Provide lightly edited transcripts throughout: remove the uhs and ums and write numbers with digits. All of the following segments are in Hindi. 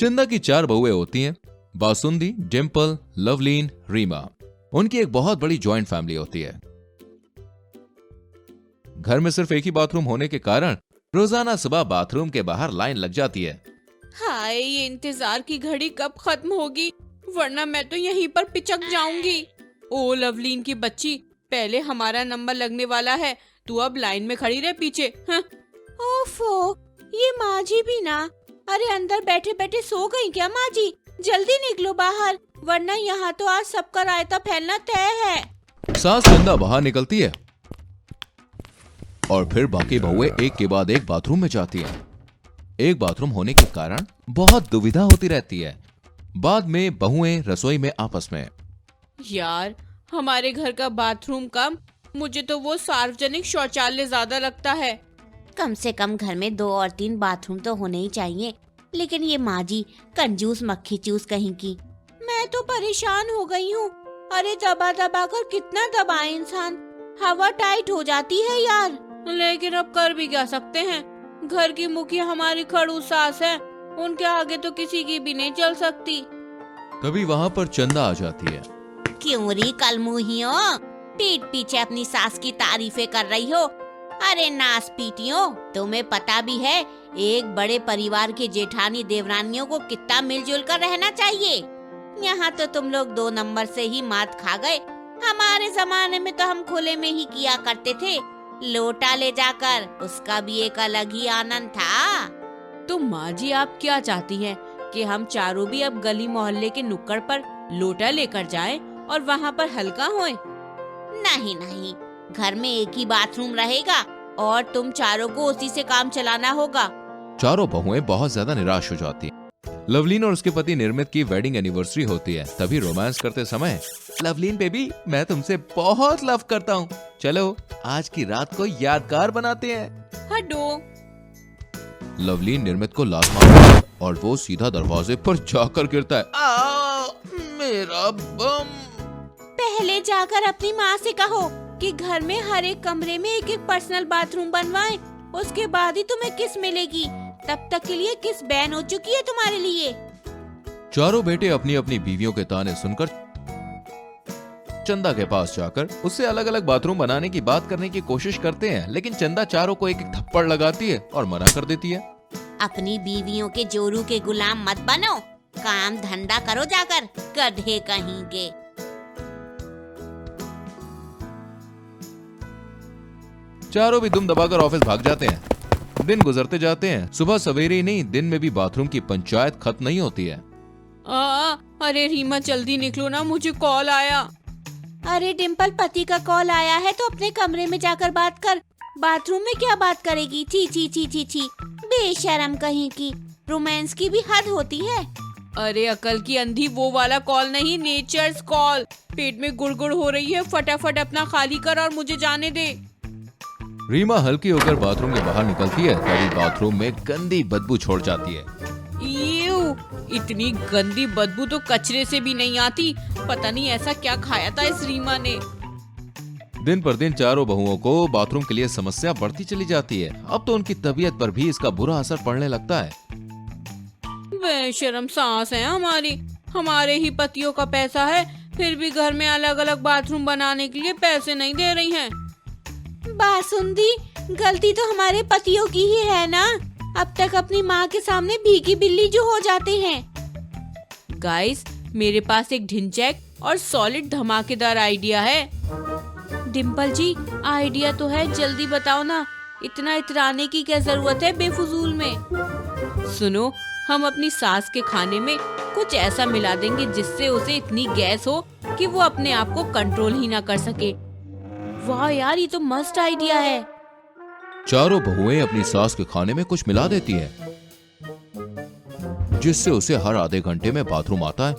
चंदा की 4 बहुएं होती हैं, बासुंदी, डिम्पल, लवलीन, रीमा। उनकी एक बहुत बड़ी जॉइंट फैमिली होती है। घर में सिर्फ एक ही बाथरूम होने के कारण रोजाना सुबह बाथरूम के बाहर लाइन लग जाती है। हाय, ये इंतजार की घड़ी कब खत्म होगी, वरना मैं तो यहीं पर पिचक जाऊंगी। ओ लवलीन की बच्ची, पहले हमारा नंबर लगने वाला है, तू अब लाइन में खड़ी रह पीछे। हाँ? ओफो, ये माँ जी भी ना। अरे अंदर बैठे बैठे सो गई क्या माँ जी? जल्दी निकलो बाहर, वरना यहाँ तो आज सबका रायता फैलना तय है। सास चंदा बाहर निकलती है और फिर बाकी बहुएं एक के बाद एक बाथरूम में जाती हैं। एक बाथरूम होने के कारण बहुत दुविधा होती रहती है। बाद में बहुएं रसोई में आपस में, यार हमारे घर का बाथरूम कम, मुझे तो वो सार्वजनिक शौचालय ज्यादा लगता है। कम से कम घर में 2 और 3 बाथरूम तो होने ही चाहिए, लेकिन ये माँ जी कंजूस मक्खी चूस कहीं की। मैं तो परेशान हो गई हूँ। अरे दबा दबा कर कितना दबाए इंसान, हवा टाइट हो जाती है यार। लेकिन अब कर भी क्या सकते हैं, घर की मुखिया हमारी खड़ूस सास है, उनके आगे तो किसी की भी नहीं चल सकती। तभी वहां पर चंदा आ जाती है। क्यों री कलमुहियो, पीठ पीछे अपनी सास की तारीफें कर रही हो? अरे नास पीटियो, तुम्हें पता भी है एक बड़े परिवार के जेठानी देवरानियों को कितना मिलजुल कर रहना चाहिए। यहाँ तो तुम लोग 2 नंबर से ही मात खा गए। हमारे जमाने में तो हम खुले में ही किया करते थे, लोटा ले जाकर, उसका भी एक अलग ही आनंद था। तो माँ जी आप क्या चाहती हैं कि हम चारों भी अब गली मोहल्ले के नुक्कड़ पर लोटा लेकर जाएं और वहाँ पर हल्का होएं? नहीं नहीं, घर में एक ही बाथरूम रहेगा और तुम चारों को उसी से काम चलाना होगा। चारों बहुएं बहुत ज्यादा निराश हो जाती हैं। लवलीन और उसके पति निर्मित की वेडिंग एनिवर्सरी होती है। तभी रोमांस करते समय, लवलीन बेबी, मैं तुमसे बहुत लव करता हूँ, चलो आज की रात को यादगार बनाते हैं। हटो। लवलीन निर्मित को लात मारता है और वो सीधा दरवाजे पर जाकर गिरता है। मेरा बम। पहले जाकर अपनी माँ से कहो कि घर में हर एक कमरे में एक एक पर्सनल बाथरूम बनवाएं, उसके बाद ही तुम्हें किस मिलेगी। तब तक के लिए किस बैन हो चुकी है तुम्हारे लिए। चारों बेटे अपनी अपनी बीवियों के ताने सुनकर चंदा के पास जाकर उससे अलग अलग बाथरूम बनाने की बात करने की कोशिश करते हैं, लेकिन चंदा चारों को एक एक थप्पड़ लगाती है और मना कर देती है। अपनी बीवियों के जोरू के गुलाम मत बनो, काम धंधा करो जाकर, गधे कहीं के। चारों भी दुम दबाकर ऑफिस भाग जाते हैं। दिन गुजरते जाते हैं। सुबह सवेरे ही नहीं, दिन में भी बाथरूम की पंचायत खत्म नहीं होती है। अरे रीमा जल्दी निकलो ना, मुझे कॉल आया। अरे डिम्पल, पति का कॉल आया है तो अपने कमरे में जाकर बात कर। बाथरूम में क्या बात करेगी? छी छी छी छी छी, बेशरम कहीं की। रोमांस की भी हद होती है। अरे अकल की अंधी, वो वाला कॉल नहीं, नेचर्स कॉल। पेट में गुड़गुड़ हो रही है, फटाफट अपना खाली कर और मुझे जाने दे। रीमा हल्की होकर बाथरूम के बाहर निकलती है, तभी बाथरूम में गंदी बदबू छोड़ जाती है। इतनी गंदी बदबू तो कचरे से भी नहीं आती। पता नहीं ऐसा क्या खाया था इस रीमा ने। दिन पर दिन चारों बहुओं को बाथरूम के लिए समस्या बढ़ती चली जाती है। अब तो उनकी तबीयत पर भी इसका बुरा असर पड़ने लगता है। बेशरम सास है हमारी, हमारे ही पतियों का पैसा है, फिर भी घर में अलग अलग बाथरूम बनाने के लिए पैसे नहीं दे रही हैं। बासुंदी, गलती तो हमारे पतियों की ही है ना। अब तक अपनी माँ के सामने भीगी बिल्ली जो हो जाते हैं। गाइस, मेरे पास एक ढिंचैक और सॉलिड धमाकेदार आइडिया है। डिम्पल जी, आइडिया तो है, जल्दी बताओ ना, इतना इतराने की क्या जरूरत है बेफुजूल में। सुनो, हम अपनी सास के खाने में कुछ ऐसा मिला देंगे जिससे उसे इतनी गैस हो कि वो अपने आप को कंट्रोल ही ना कर सके। वाह यार, ये तो मस्त आइडिया है। चारों बहुएं अपनी सास के खाने में कुछ मिला देती है, जिससे उसे हर आधे घंटे में बाथरूम आता है।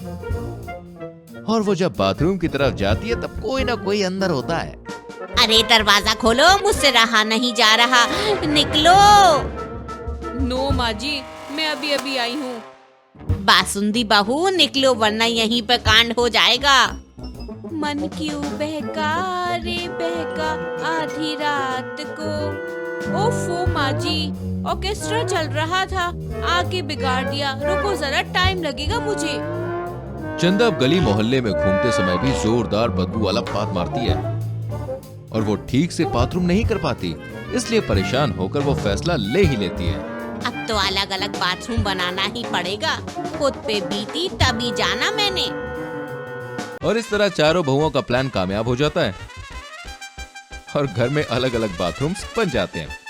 और वो जब बाथरूम की तरफ जाती है तब कोई ना कोई अंदर होता है। अरे दरवाजा खोलो, मुझसे रहा नहीं जा रहा, निकलो। नो माँ जी, मैं अभी अभी आई हूँ। बासुंदी बहू, निकलो वरना यहीं पर कांड हो जाएगा। मन क्यों बहका रे बहका, आधी रात को ओफो माँ जी, ऑर्केस्ट्रा चल रहा था, आके बिगाड़ दिया। रुको जरा, टाइम लगेगा मुझे। चंदा अब गली मोहल्ले में घूमते समय भी जोरदार बदबू वाला पात मारती है और वो ठीक से बाथरूम नहीं कर पाती, इसलिए परेशान होकर वो फैसला ले ही लेती है। अब तो अलग अलग बाथरूम बनाना ही पड़ेगा, खुद पे बीती तभी जाना मैंने। और इस तरह चारों बहुओं का प्लान कामयाब हो जाता है और घर में अलग अलग बाथरूम्स बन जाते हैं।